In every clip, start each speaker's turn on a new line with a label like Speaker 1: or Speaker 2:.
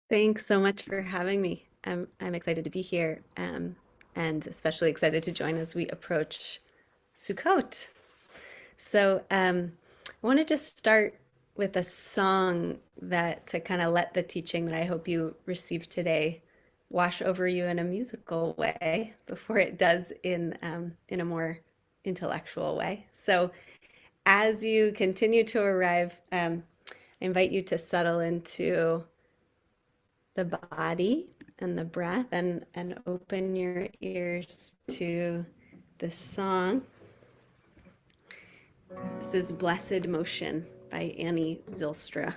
Speaker 1: Thanks so much for having me. I'm excited to be here, and especially excited to join as we approach Sukkot. I want to just start with a song that to kind of let the teaching that I hope you receive today wash over you in a musical way before it does in a more intellectual way. So as you continue to arrive, I invite you to settle into the body and the breath and open your ears to the song. This is Blessed Motion by Annie Zylstra.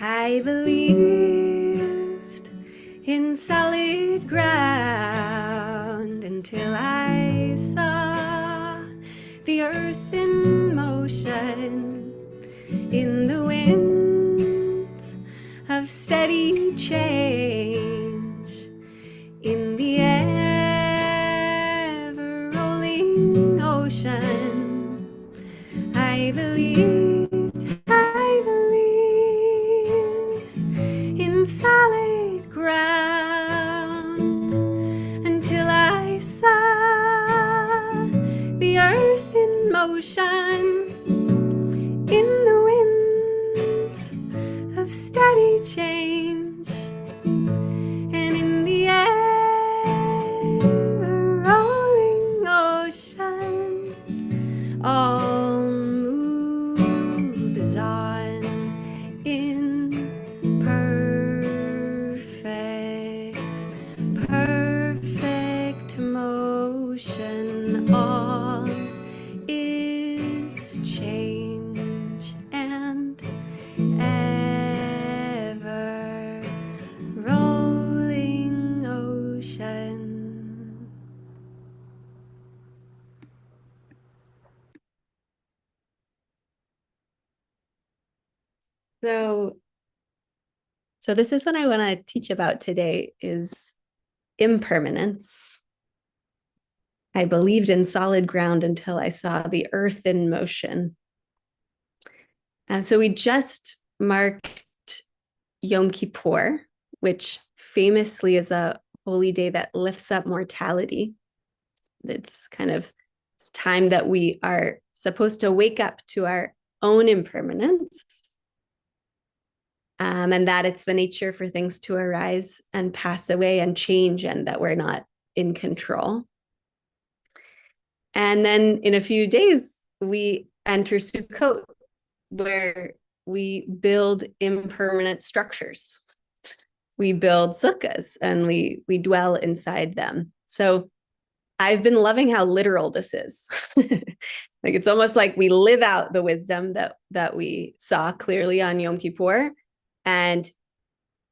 Speaker 1: I believed in solid ground until I saw the earth in motion in the winds of steady change, in the ever rolling ocean. I believed in solid ground until I saw the earth in motion in the winds of steady change, and in the ever rolling ocean, all moves on in perfect motion. All is change and ever rolling ocean. So, so this is what I want to teach about today is impermanence. I believed in solid ground until I saw the earth in motion. So we just marked Yom Kippur, which famously is a holy day that lifts up mortality. It's kind of this time that we are supposed to wake up to our own impermanence, and that it's the nature for things to arise and pass away and change, and that we're not in control. And then in a few days, we enter Sukkot, where we build impermanent structures. We build sukkahs and we dwell inside them. So I've been loving how literal this is. Like it's almost like we live out the wisdom that we saw clearly on Yom Kippur, and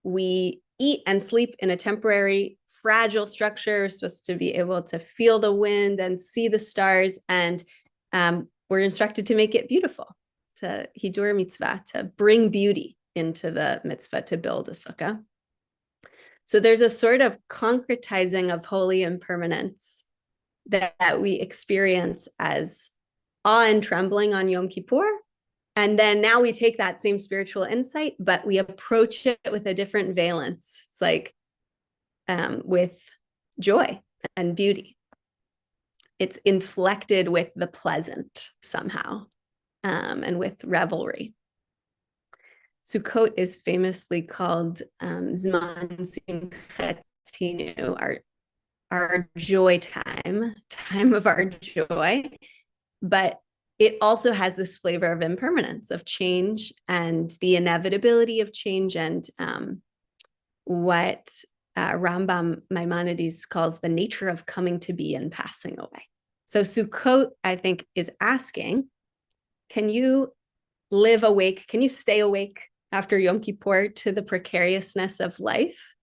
Speaker 1: we eat and sleep in a temporary, fragile structure. We're supposed to be able to feel the wind and see the stars, and we're instructed to make it beautiful, to hidur mitzvah, to bring beauty into the mitzvah to build a sukkah. So there's a sort of concretizing of holy impermanence that we experience as awe and trembling on Yom Kippur. And then now we take that same spiritual insight, but we approach it with a different valence. It's like with joy and beauty. It's inflected with the pleasant somehow, and with revelry. Sukkot is famously called Zman Simchatinu, our joy time of our joy. But it also has this flavor of impermanence, of change, and the inevitability of change, and what Rambam Maimonides calls the nature of coming to be and passing away. So Sukkot, I think, is asking, can you live awake? Can you stay awake after Yom Kippur to the precariousness of life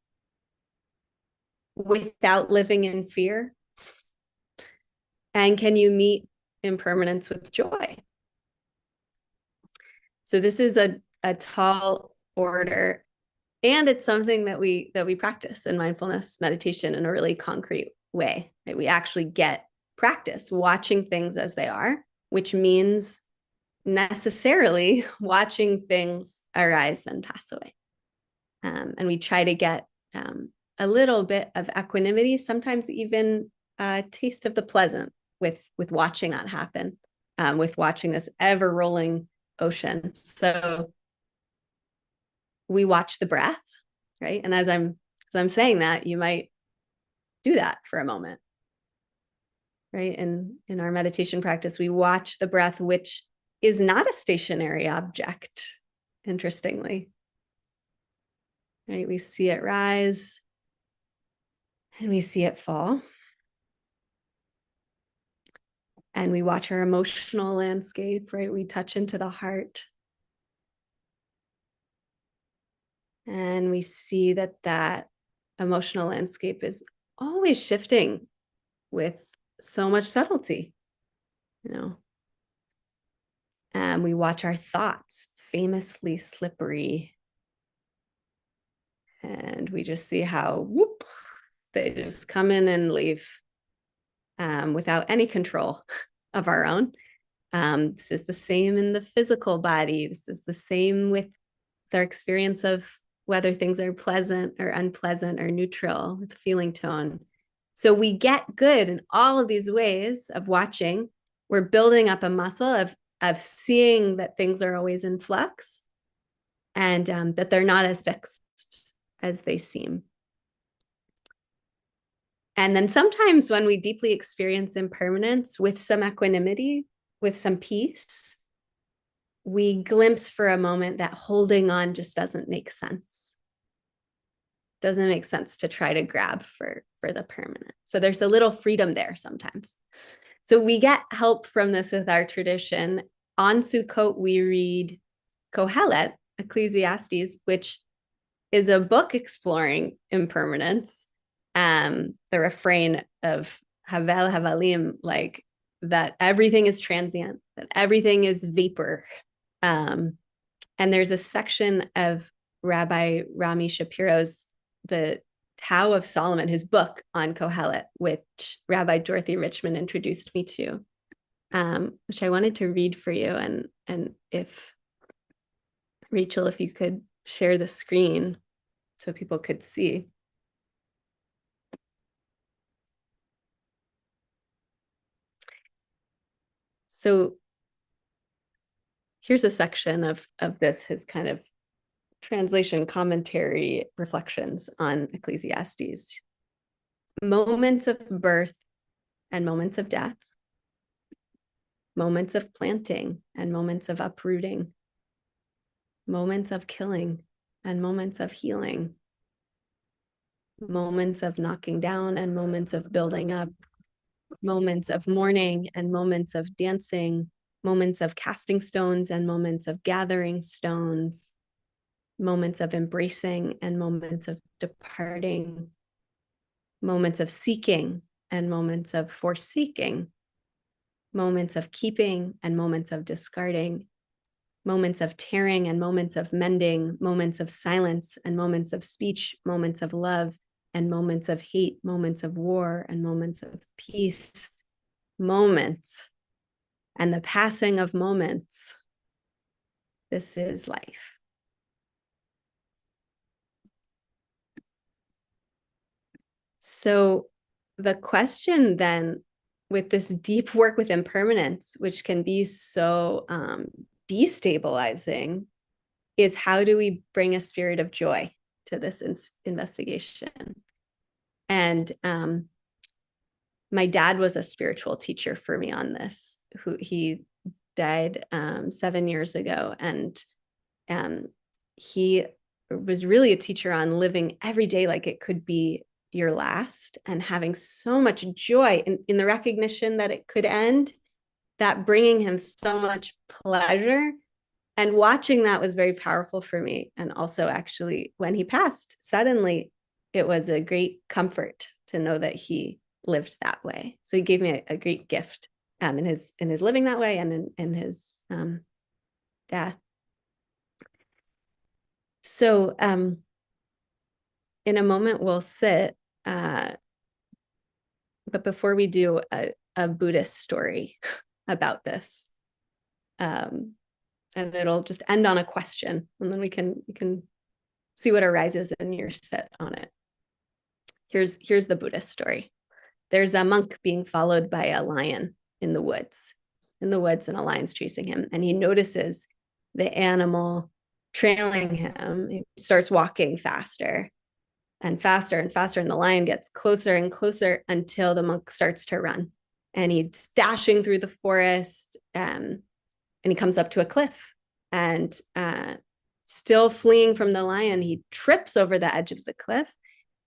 Speaker 1: without living in fear? And can you meet impermanence with joy? So this is a tall order, and it's something that we practice in mindfulness meditation in a really concrete way. Right? We actually get practice watching things as they are, which means necessarily watching things arise and pass away. And we try to get a little bit of equanimity, sometimes even a taste of the pleasant with watching that happen, with watching this ever rolling ocean. So we watch the breath, right? And as I'm saying that, you might do that for a moment, right? And in our meditation practice, we watch the breath, which is not a stationary object, interestingly, right? We see it rise and we see it fall. And we watch our emotional landscape, right? We touch into the heart. And we see that that emotional landscape is always shifting with so much subtlety, you know. And we watch our thoughts, famously slippery. And we just see how whoop, they just come in and leave without any control of our own. This is the same in the physical body. This is the same with their experience of whether things are pleasant or unpleasant or neutral with feeling tone. So we get good in all of these ways of watching. We're building up a muscle of seeing that things are always in flux and that they're not as fixed as they seem. And then sometimes when we deeply experience impermanence with some equanimity, with some peace, we glimpse for a moment that holding on just doesn't make sense. Doesn't make sense to try to grab for the permanent. So there's a little freedom there sometimes. So we get help from this with our tradition. On Sukkot, we read Kohelet, Ecclesiastes, which is a book exploring impermanence. The refrain of Havel Havalim, like that everything is transient, that everything is vapor. And there's a section of Rabbi Rami Shapiro's The Tao of Solomon, his book on Kohelet, which Rabbi Dorothy Richmond introduced me to, which I wanted to read for you. And if, Rachel, if you could share the screen so people could see. So here's a section of this, his kind of translation, commentary, reflections on Ecclesiastes. Moments of birth and moments of death, moments of planting and moments of uprooting, moments of killing and moments of healing, moments of knocking down and moments of building up, moments of mourning and moments of dancing, moments of casting stones and moments of gathering stones, moments of embracing and moments of departing, moments of seeking and moments of forsaking, moments of keeping and moments of discarding, moments of tearing and moments of mending, moments of silence and moments of speech, moments of love and moments of hate, moments of war and moments of peace, moments and the passing of moments. This is life. So the question then, with this deep work with impermanence, which can be so destabilizing, is how do we bring a spirit of joy to this investigation? And my dad was a spiritual teacher for me on this, who he died 7 years ago. And he was really a teacher on living every day like it could be your last, and having so much joy in the recognition that it could end, that bringing him so much pleasure. And watching that was very powerful for me. And also, actually, when he passed, suddenly it was a great comfort to know that he lived that way. So he gave me a great gift in his living that way, and in his death. So in a moment we'll sit, but before we do, a Buddhist story about this. Um, and it'll just end on a question, and then we can see what arises in your sit on it. Here's the Buddhist story. There's a monk being followed by a lion in the woods. And a lion's chasing him, and he notices the animal trailing him. He starts walking faster and faster and faster, and the lion gets closer and closer until the monk starts to run. And he's dashing through the forest, and he comes up to a cliff, and still fleeing from the lion, he trips over the edge of the cliff,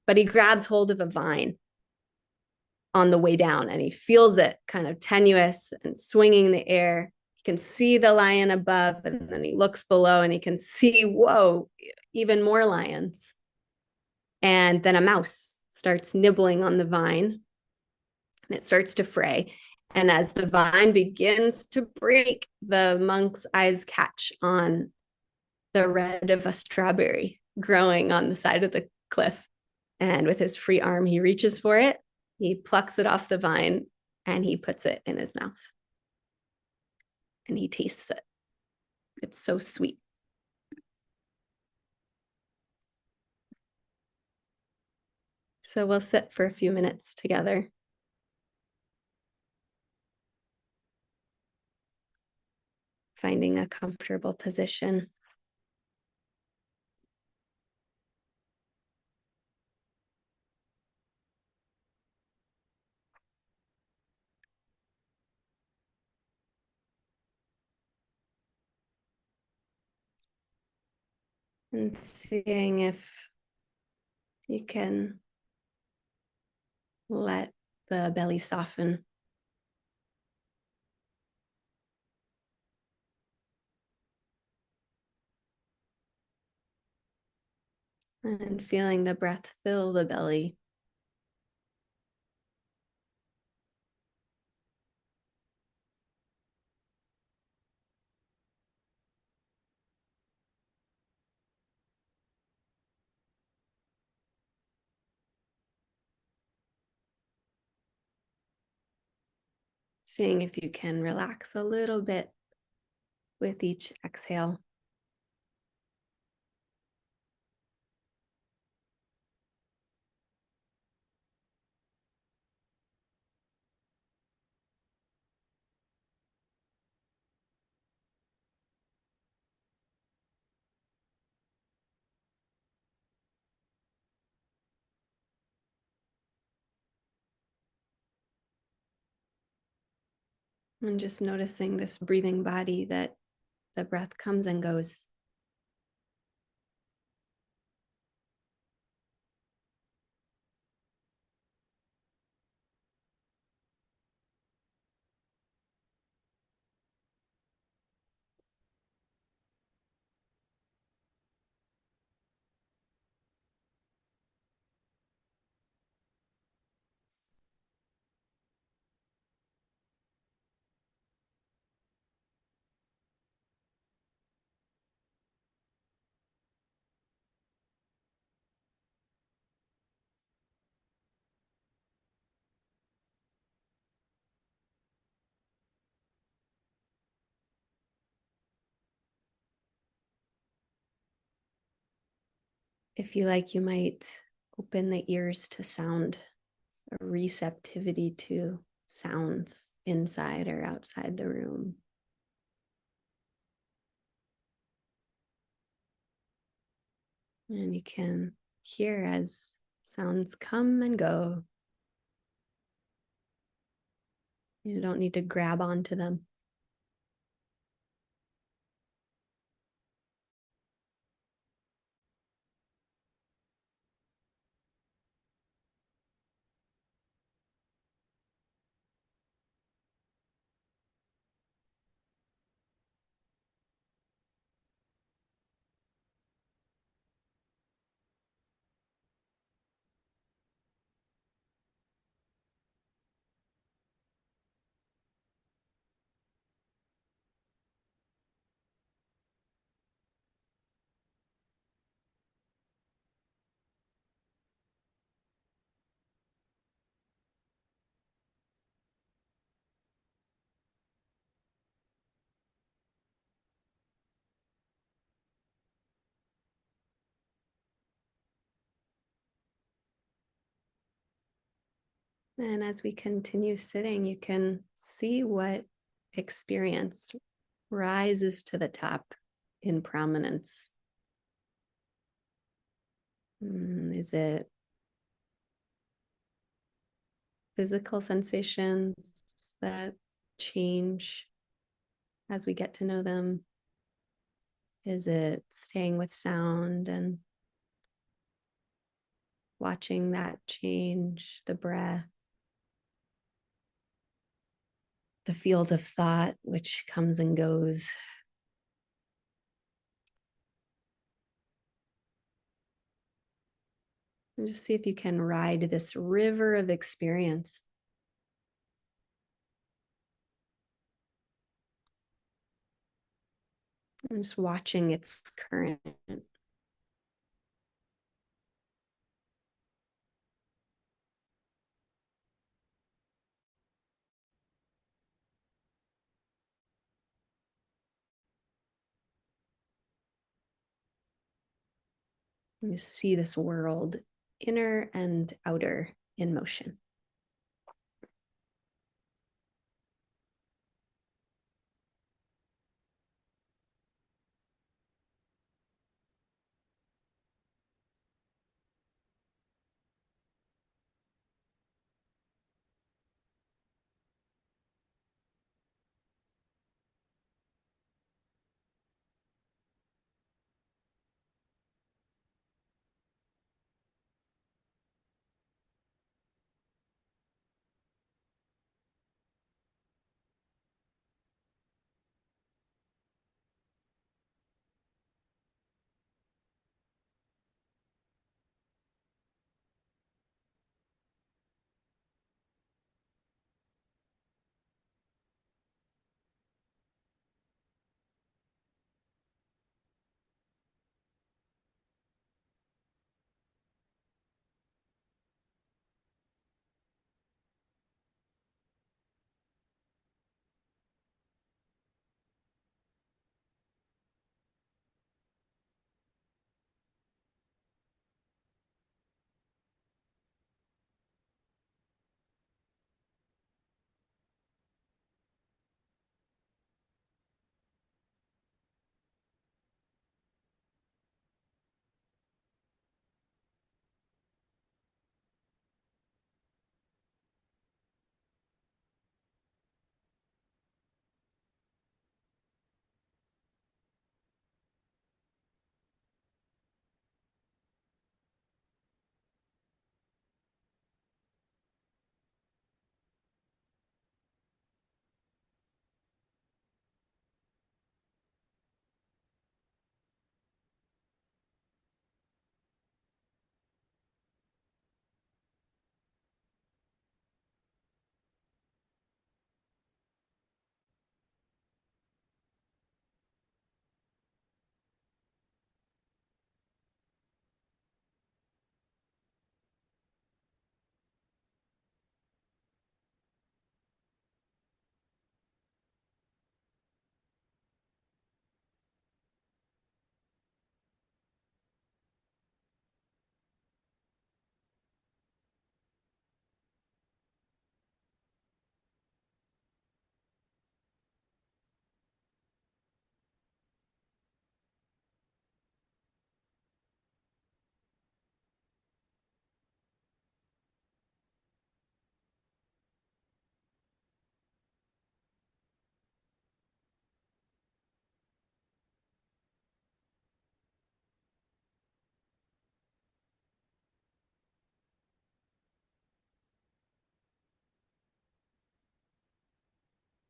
Speaker 1: but he grabs hold of a vine on the way down, and he feels it kind of tenuous and swinging in the air. He can see the lion above, and then he looks below and he can see, whoa, even more lions. And then a mouse starts nibbling on the vine, and it starts to fray. And as the vine begins to break, the monk's eyes catch on the red of a strawberry growing on the side of the cliff. And with his free arm, he reaches for it, he plucks it off the vine, and he puts it in his mouth. And he tastes it. It's so sweet. So we'll sit for a few minutes together. Finding a comfortable position. And seeing if you can let the belly soften. And feeling the breath fill the belly. Seeing if you can relax a little bit with each exhale. And just noticing this breathing body that the breath comes and goes. If you like, you might open the ears to sound, a receptivity to sounds inside or outside the room. And you can hear as sounds come and go. You don't need to grab onto them. And as we continue sitting, you can see what experience rises to the top in prominence. Is it physical sensations that change as we get to know them? Is it staying with sound and watching that change, the breath, the field of thought, which comes and goes? And just see if you can ride this river of experience. And just watching its current. You see this world, inner and outer, in motion.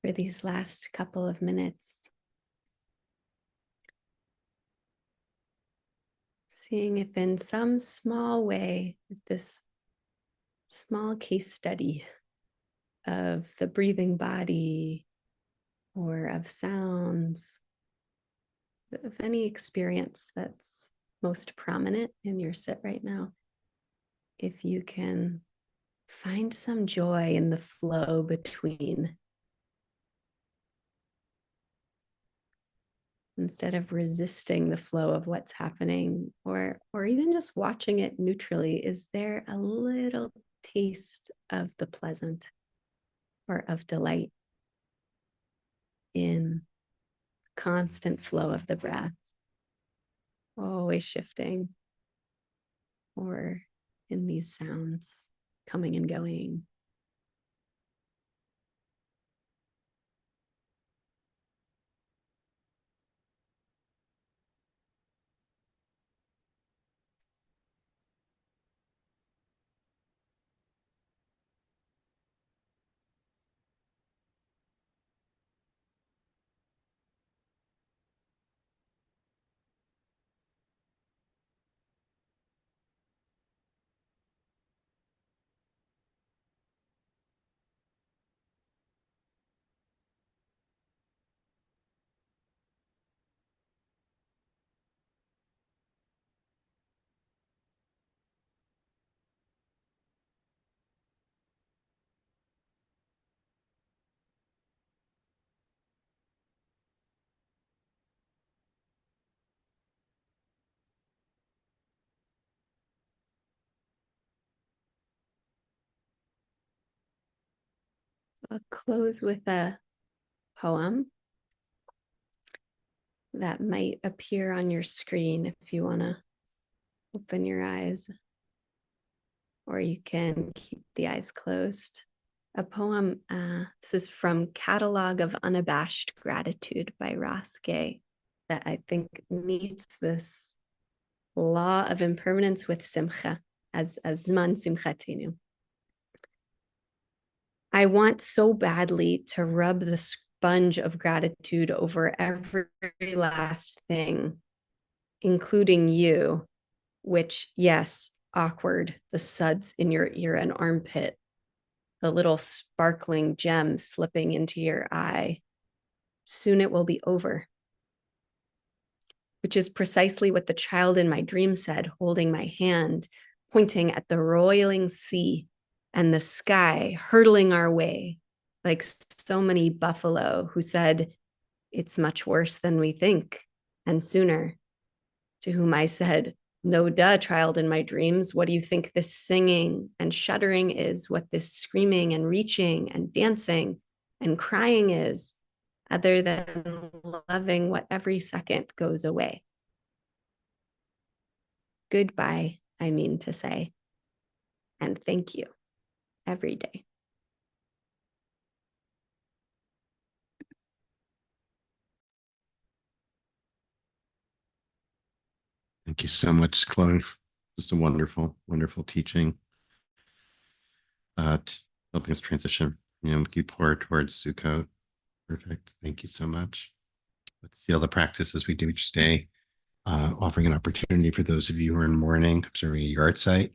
Speaker 1: For these last couple of minutes, seeing if in some small way, this small case study of the breathing body or of sounds, of any experience that's most prominent in your sit right now, if you can find some joy in the flow between, instead of resisting the flow of what's happening, or even just watching it neutrally. Is there a little taste of the pleasant or of delight in constant flow of the breath, always shifting, or in these sounds coming and going. I'll close with a poem that might appear on your screen if you want to open your eyes, or you can keep the eyes closed. A poem, this is from Catalog of Unabashed Gratitude by Ross Gay, that I think meets this law of impermanence with simcha, as zman simchatinu. I want so badly to rub the sponge of gratitude over every last thing, including you, which, yes, awkward, the suds in your ear and armpit, the little sparkling gems slipping into your eye. Soon it will be over, which is precisely what the child in my dream said, holding my hand, pointing at the roiling sea and the sky hurtling our way, like so many buffalo who said, it's much worse than we think, and sooner. To whom I said, no duh, child in my dreams, what do you think this singing and shuddering is, what this screaming and reaching and dancing and crying is, other than loving what every second goes away? Goodbye, I mean to say, and thank you every day.
Speaker 2: Thank you so much, Chloe. Just a wonderful, wonderful teaching. Helping us transition, Kippur towards Sukkot. Perfect. Thank you so much. Let's seal the practice as we do each day, offering an opportunity for those of you who are in mourning, observing a yard site,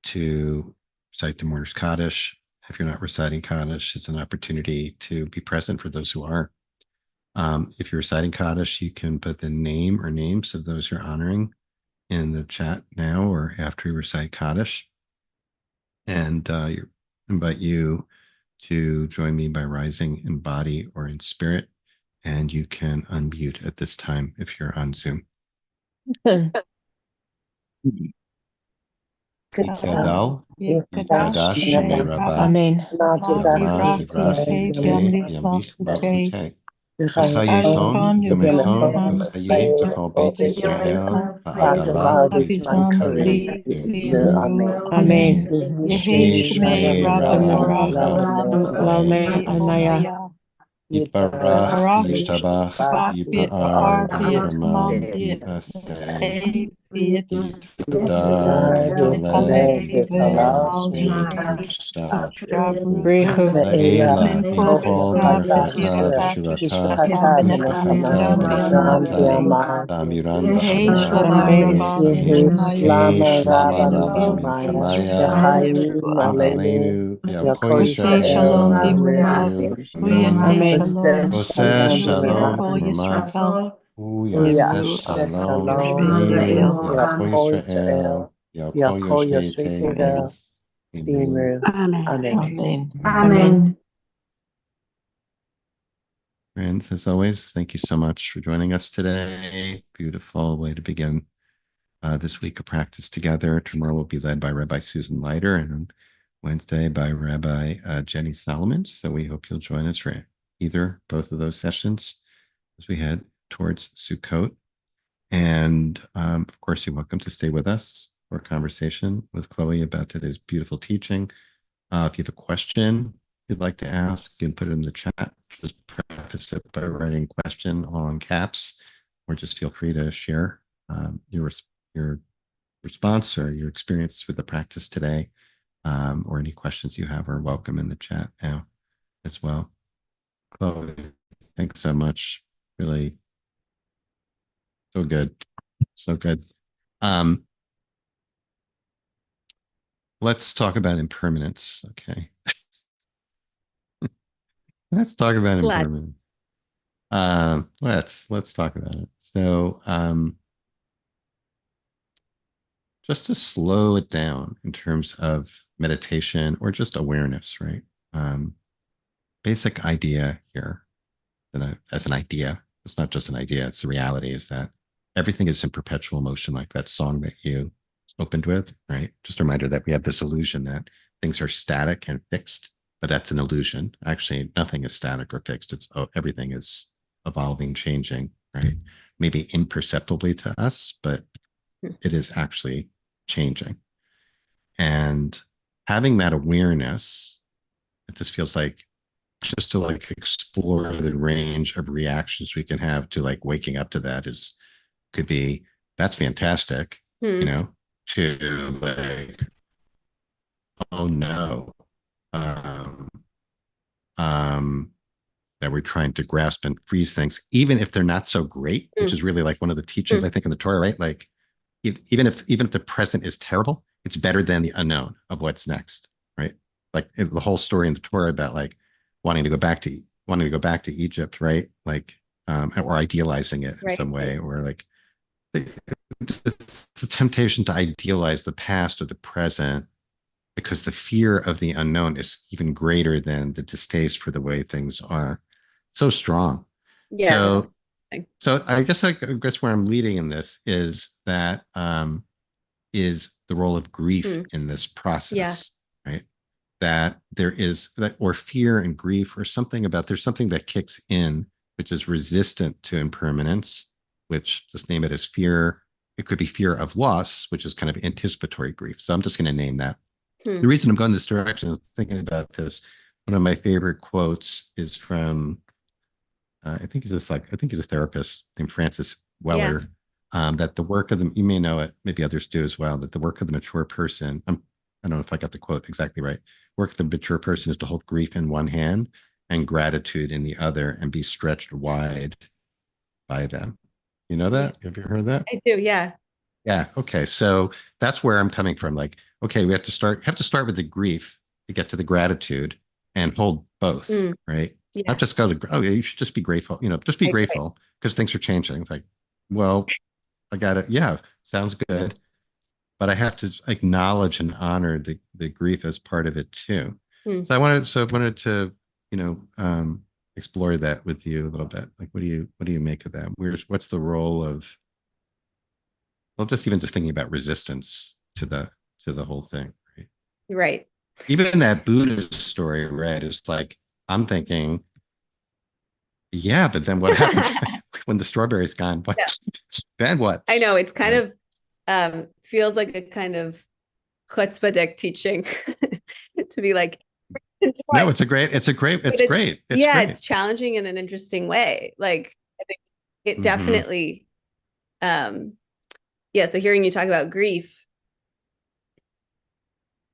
Speaker 2: to recite the mourner's Kaddish. If you're not reciting Kaddish, it's an opportunity to be present for those who are. If you're reciting Kaddish, you can put the name or names of those you're honoring in the chat now or after we recite Kaddish. And invite you to join me by rising in body or in spirit. And you can unmute at this time if you're on Zoom. Gadal, Yikadash Shemei Rabbah,
Speaker 3: Amen.
Speaker 2: Yamad Yivrach Yite Yamich Bachute, V'chayeton Yomechon V'chaye V'chol Beit Yisrael V'agalah B'zman Karev Yirbu.
Speaker 3: Amen.
Speaker 2: Shmei Shmei Rabbah
Speaker 3: Amen. Amaya.
Speaker 2: Yitbarach Yitabach Yipa'ar V'yitramam V'yaseh Yitgadal V'yitale V'yitala Shmei Kushtah La'ela V'yipol B'rechacha V'shurata V'shpachata V'neshamatai V'amiran B'chama Yehi Shlama Rabba Mishmaya Amalenu V'yamko Yisrael
Speaker 3: Amen.
Speaker 2: Oseh Shalom V'mamach Uyaseh Shalom V'minu V'yakol Yisrael V'yakol Yoshvei Tevel Amen.
Speaker 3: Amen.
Speaker 4: Amen.
Speaker 2: Friends, as always, thank you so much for joining us today. Beautiful way to begin this week of practice together. Tomorrow will be led by Rabbi Susan Leiter, and Wednesday by Rabbi Jenny Solomon. So we hope you'll join us for both of those sessions as we head towards Sukkot. And of course, you're welcome to stay with us for a conversation with Chloe about today's beautiful teaching. If you have a question you'd like to ask, you can put it in the chat. Just preface it by writing question all in caps, or just feel free to share your response or your experience with the practice today, or any questions you have are welcome in the chat now as well. Chloe, thanks so much. Really so good. So good. Let's talk about impermanence. Okay. Let's talk about impermanence. Let's talk about it. So just to slow it down in terms of meditation or just awareness, right? Basic idea here, as an idea, it's not just an idea, it's the reality, is that everything is in perpetual motion, like that song that you opened with, right? Just a reminder that we have this illusion that things are static and fixed, but that's an illusion. Actually, nothing is static or fixed. Everything is evolving, changing, right? Maybe imperceptibly to us, but it is actually changing. And having that awareness, it just feels like just to like explore the range of reactions we can have to like waking up to that could be, that's fantastic, to like, oh no, um, that we're trying to grasp and freeze things, even if they're not so great, which is really like one of the teachings, I think, in the Torah, right? Like, even if the present is terrible, it's better than the unknown of what's next, right? Like the whole story in the Torah about like wanting to go back to Egypt, right? Like, or idealizing it in some way, or like it's a temptation to idealize the past or the present because the fear of the unknown is even greater than the distaste for the way things are. So strong.
Speaker 1: Yeah.
Speaker 2: So I guess where I'm leading in this is that is the role of grief in this process, right? That there is that, or fear and grief, or something about, there's something that kicks in which is resistant to impermanence, which, just name it as fear. It could be fear of loss, which is kind of anticipatory grief. So I'm just going to name that. The reason I'm going this direction is thinking about this. One of my favorite quotes is from I think he's a therapist named Francis Weller. That the work of you may know it, maybe others do as well, that the work of the mature person, I don't know if I got the quote exactly right. Work of the mature person is to hold grief in one hand and gratitude in the other, and be stretched wide by them. You know that? Have you heard that?
Speaker 1: I do, yeah.
Speaker 2: Yeah. Okay. So that's where I'm coming from. Like, okay, we have to start with the grief to get to the gratitude, and hold both, right? Yeah. Not just go to, oh, yeah, you should just be grateful, just be grateful because things are changing. It's like, well, I got it. Yeah, sounds good. But I have to acknowledge and honor the grief as part of it too. So I wanted to, explore that with you a little bit. Like, what do you make of that? What's the role of, well, just thinking about resistance to the whole thing, right?
Speaker 1: Right.
Speaker 2: Even that Buddha story, right, is like, I'm thinking, yeah, but then what happens when the strawberry's gone? What, then what?
Speaker 1: I know, it's kind of feels like a kind of chutzpah teaching to be like,
Speaker 2: no, it's great. It's great.
Speaker 1: It's challenging in an interesting way. Like, I think it definitely, so hearing you talk about grief,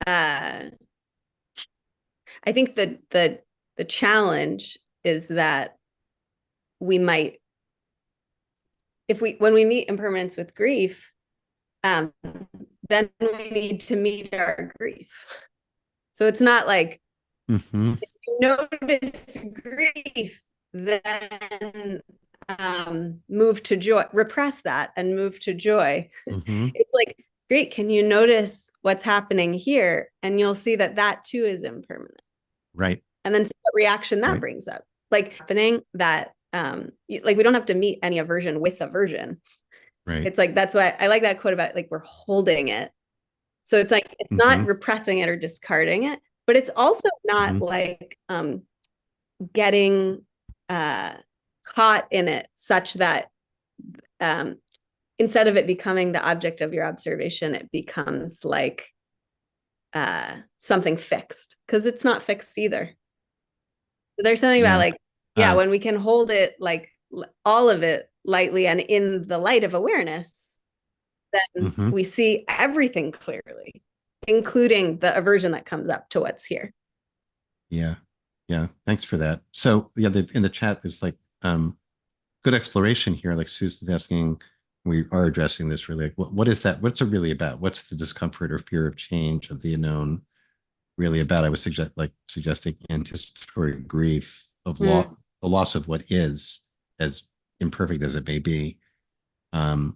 Speaker 1: I think that the challenge is that we might, when we meet impermanence with grief, then we need to meet our grief. So it's not like, if you notice grief, then move to joy, repress that and move to joy. It's like, great, can you notice what's happening here? And you'll see that too is impermanent.
Speaker 2: Right.
Speaker 1: And then see what reaction that brings up. Like, happening that, like, we don't have to meet any aversion with aversion.
Speaker 2: Right.
Speaker 1: It's like, that's why I like that quote about, like, we're holding it. So it's like it's not repressing it or discarding it, but it's also not like getting caught in it such that instead of it becoming the object of your observation, it becomes like something fixed, because it's not fixed either. There's something about like, when we can hold it, like all of it lightly and in the light of awareness, then we see everything clearly, including the aversion that comes up to what's here.
Speaker 2: Yeah. Yeah. Thanks for that. So yeah, in the chat, there's like good exploration here. Like Susan's asking, we are addressing this really. Like, what is that? What's it really about? What's the discomfort or fear of change of the unknown really about? I was suggesting anticipatory grief of the loss of what is, as imperfect as it may be, or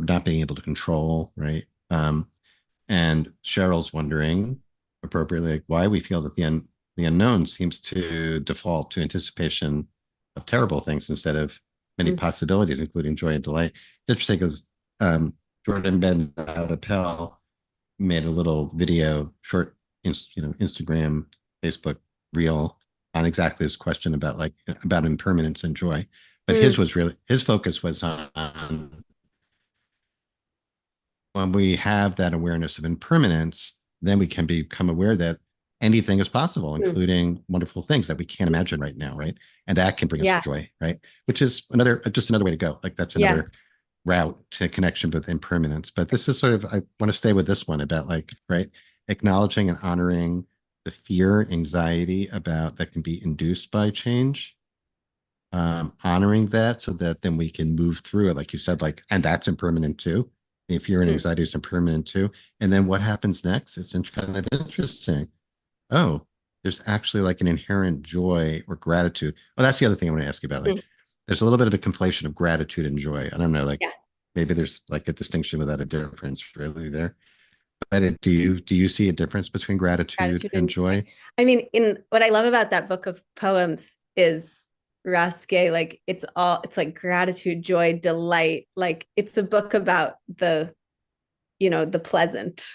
Speaker 2: not being able to control, right? And Cheryl's wondering appropriately, like, why we feel that the unknown seems to default to anticipation of terrible things instead of many possibilities, including joy and delight. It's interesting because Jordan Ben Appel made a little video, short, Instagram, Facebook reel on exactly this question about impermanence and joy. But his focus was on when we have that awareness of impermanence, then we can become aware that anything is possible, including wonderful things that we can't imagine right now, right? And that can bring us joy, right? Which is just another way to go. Like that's another route to connection with impermanence. But this is sort of, I want to stay with this one about acknowledging and honoring the fear, anxiety about that can be induced by change. Honoring that so that then we can move through it, like you said, and that's impermanent too. If fear and anxiety is impermanent too. And then what happens next? It's kind of interesting. Oh, there's actually an inherent joy or gratitude. Oh, that's the other thing I want to ask you about. There's a little bit of a conflation of gratitude and joy. I don't know, maybe there's a distinction without a difference really there. But do you see a difference between gratitude and joy?
Speaker 1: I mean, in what I love about that book of poems is Raske, it's like gratitude, joy, delight. It's a book about the pleasant.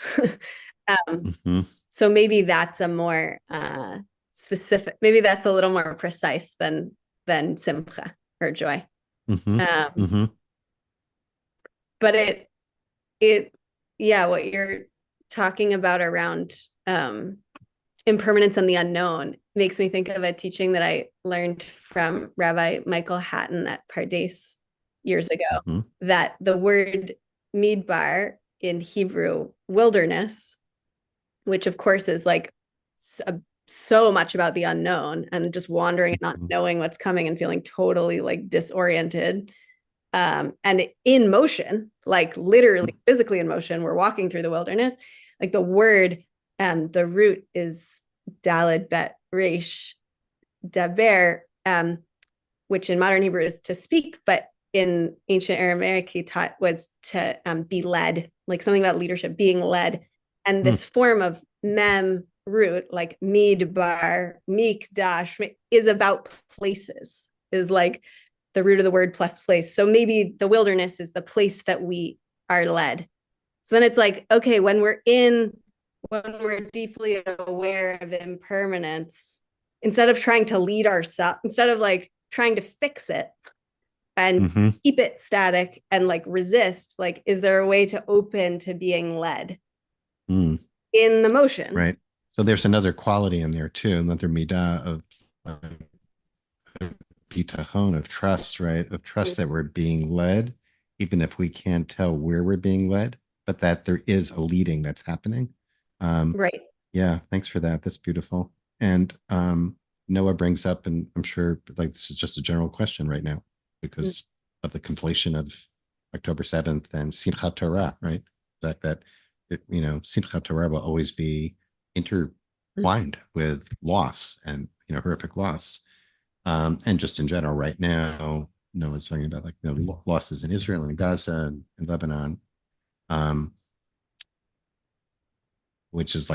Speaker 1: So maybe that's a more specific, maybe that's a little more precise than simcha or joy. But what you're talking about around impermanence and the unknown makes me think of a teaching that I learned from Rabbi Michael Hatton at Pardes years ago, that the word midbar in Hebrew, wilderness, which of course is so much about the unknown and just wandering and not knowing what's coming and feeling totally disoriented, and in motion, literally physically in motion. We're walking through the wilderness. The word, the root is daled bet resh daber, which in modern Hebrew is to speak, but in ancient Aramaic he taught was to be led, something about leadership, being led. And this form of mem root, midbar, mikdash, is about places, is the root of the word plus place. So maybe the wilderness is the place that we are led. So then it's okay, when we're deeply aware of impermanence, instead of trying to lead ourselves, instead of trying to fix it and keep it static and resist, is there a way to open to being led in the motion?
Speaker 2: Right. So there's another quality in there too, another midah of bitachon, of trust, right? Of trust that we're being led, even if we can't tell where we're being led, but that there is a leading that's happening.
Speaker 1: Right.
Speaker 2: Yeah, thanks for that. That's beautiful. And Noah brings up, and I'm sure this is just a general question right now because of the conflation of October 7th and Simchat Torah, right? That Simchat Torah will always be intertwined with loss and horrific loss. And just in general, right now, Noah's talking about losses in Israel and Gaza and Lebanon, which is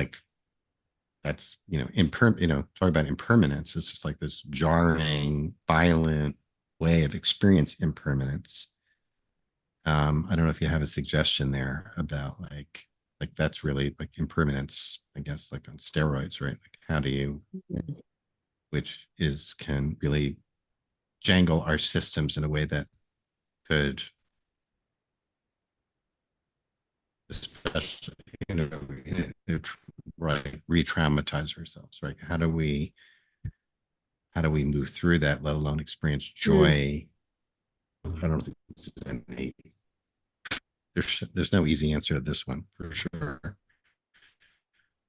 Speaker 2: that's talking about impermanence. It's just this jarring, violent way of experience impermanence. I don't know if you have a suggestion there about Like that's really like impermanence, I guess, like on steroids, right? Like how do you, which is can really jangle our systems in a way that could, especially, right, re-traumatize ourselves, right? How do we move through that, let alone experience joy? I don't think there's no easy answer to this one for sure.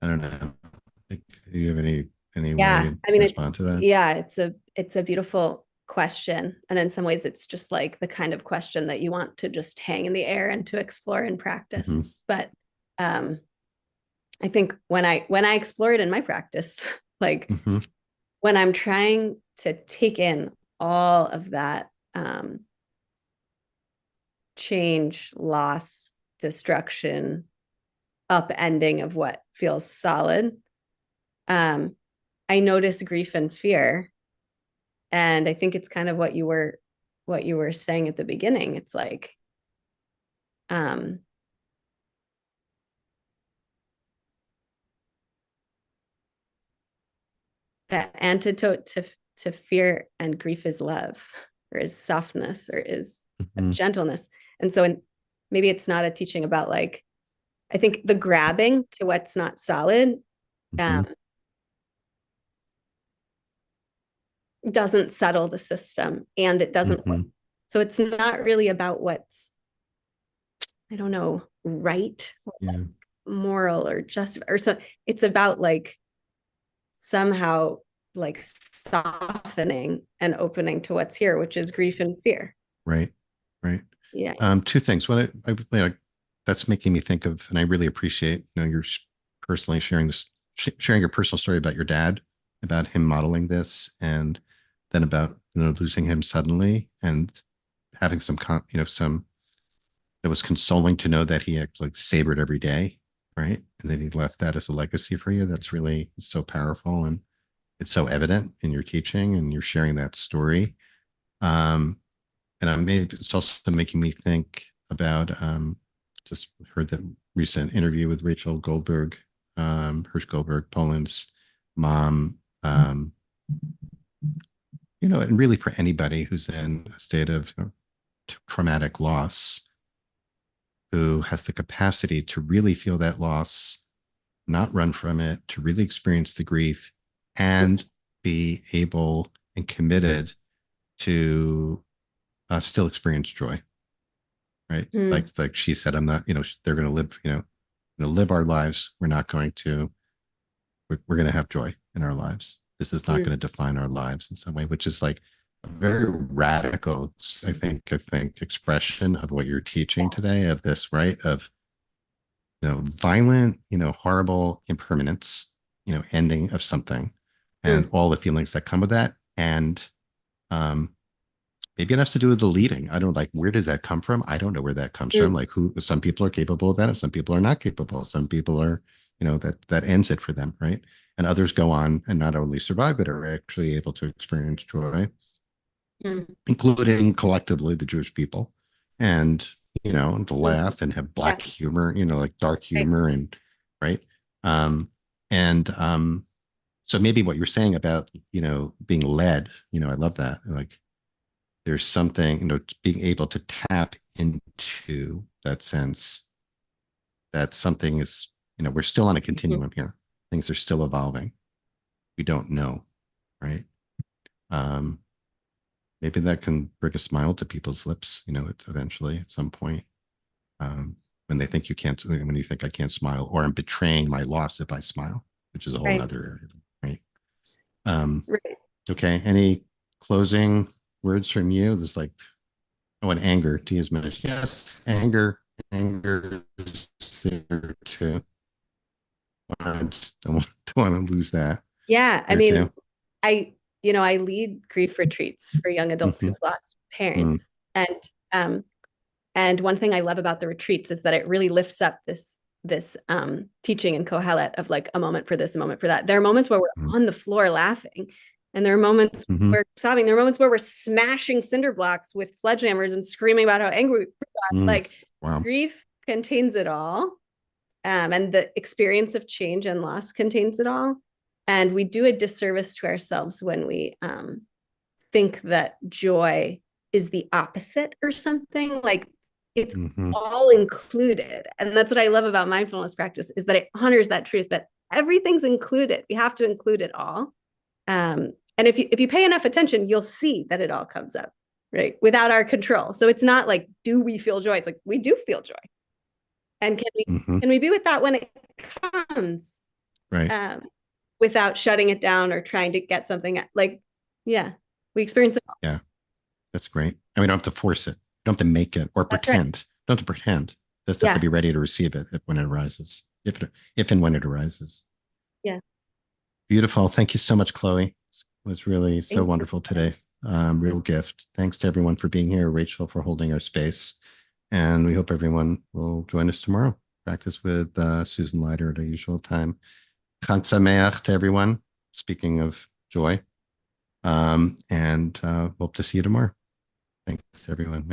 Speaker 2: I don't know. Like, do you have any way
Speaker 1: Yeah,
Speaker 2: to
Speaker 1: I mean,
Speaker 2: respond to that?
Speaker 1: it's a beautiful question. And in some ways it's just like the kind of question that you want to just hang in the air and to explore in practice. But I think when I explore it in my practice, like when I'm trying to take in all of that change, loss, destruction, upending of what feels solid, I notice grief and fear. And I think it's kind of what you were saying at the beginning. It's like that antidote to fear and grief is love, or is softness, or is gentleness. And so maybe it's not a teaching about, like, I think the grabbing to what's not solid doesn't settle the system, and it doesn't work. So it's not really about what's, I don't know, right, or moral or just, or so. It's about like somehow like softening and opening to what's here, which is grief and fear.
Speaker 2: Right.
Speaker 1: Yeah.
Speaker 2: Two things. One, that's making me think of, and I really appreciate, your personally sharing your personal story about your dad, about him modeling this, and then about losing him suddenly, and having some. It was consoling to know that he actually savored every day, right, and that he left that as a legacy for you. That's really so powerful, and it's so evident in your teaching, and you're sharing that story. And it's also making me think about, just heard the recent interview with Rachel Goldberg, Hirsch Goldberg, Poland's mom. And really for anybody who's in a state of traumatic loss, who has the capacity to really feel that loss, not run from it, to really experience the grief, and be able and committed to still experience joy, right? Like she said, I'm not, they're going to live, live our lives. We're not going to, we're going to have joy in our lives. This is not going to define our lives in some way, which is like a very radical, I think expression of what you're teaching today, of this, right? Of, violent, horrible impermanence, ending of something, and all the feelings that come with that. And maybe it has to do with the leading. I don't, like, where does that come from? I don't know where that comes from. Like, some people are capable of that, and some people are not capable. Some people are, that ends it for them, right? And others go on and not only survive, but are actually able to experience joy, including collectively the Jewish people, and to laugh and have black humor, like dark humor, and right. And So maybe what you're saying about being led, I love that. Like, there's something, being able to tap into that sense that something is, we're still on a continuum here. Things are still evolving. We don't know, right? Maybe that can bring a smile to people's lips, eventually at some point, when they think when you think I can't smile, or I'm betraying my loss if I smile, which is a whole other area, right? Okay. Any closing words from you? There's like, and anger, to use mentioned. Yes, anger is there too. I don't want to lose that.
Speaker 1: Yeah. I mean, I lead grief retreats for young adults who've lost parents. And one thing I love about the retreats is that it really lifts up this teaching in Kohelet of like a moment for this, a moment for that. There are moments where we're on the floor laughing, and there are moments where we're sobbing. There are moments where we're smashing cinder blocks with sledgehammers and screaming about how angry we are. Like, grief contains it all. And the experience of change and loss contains it all. And we do a disservice to ourselves when we think that joy is the opposite or something. Like it's all included. And that's what I love about mindfulness practice, is that it honors that truth that everything's included. We have to include it all. And if you pay enough attention, you'll see that it all comes up, right? Without our control. So it's not like, do we feel joy? It's like, we do feel joy. And can we be with that when it comes?
Speaker 2: Right.
Speaker 1: Without shutting it down or trying to get something like, yeah, we experience it all.
Speaker 2: Yeah, that's great. And we don't have to force it. We don't have to make it or pretend. Right. Don't have to pretend. Just have to be ready to receive it when it arises, if and when it arises.
Speaker 1: Yeah.
Speaker 2: Beautiful. Thank you so much, Chloe. It was really so wonderful today. Real gift. Thanks to everyone for being here. Rachel for holding our space. And we hope everyone will join us tomorrow. Practice with Susan Leiter at our usual time. Chag Sameach to everyone. Speaking of joy. And hope to see you tomorrow. Thanks, everyone.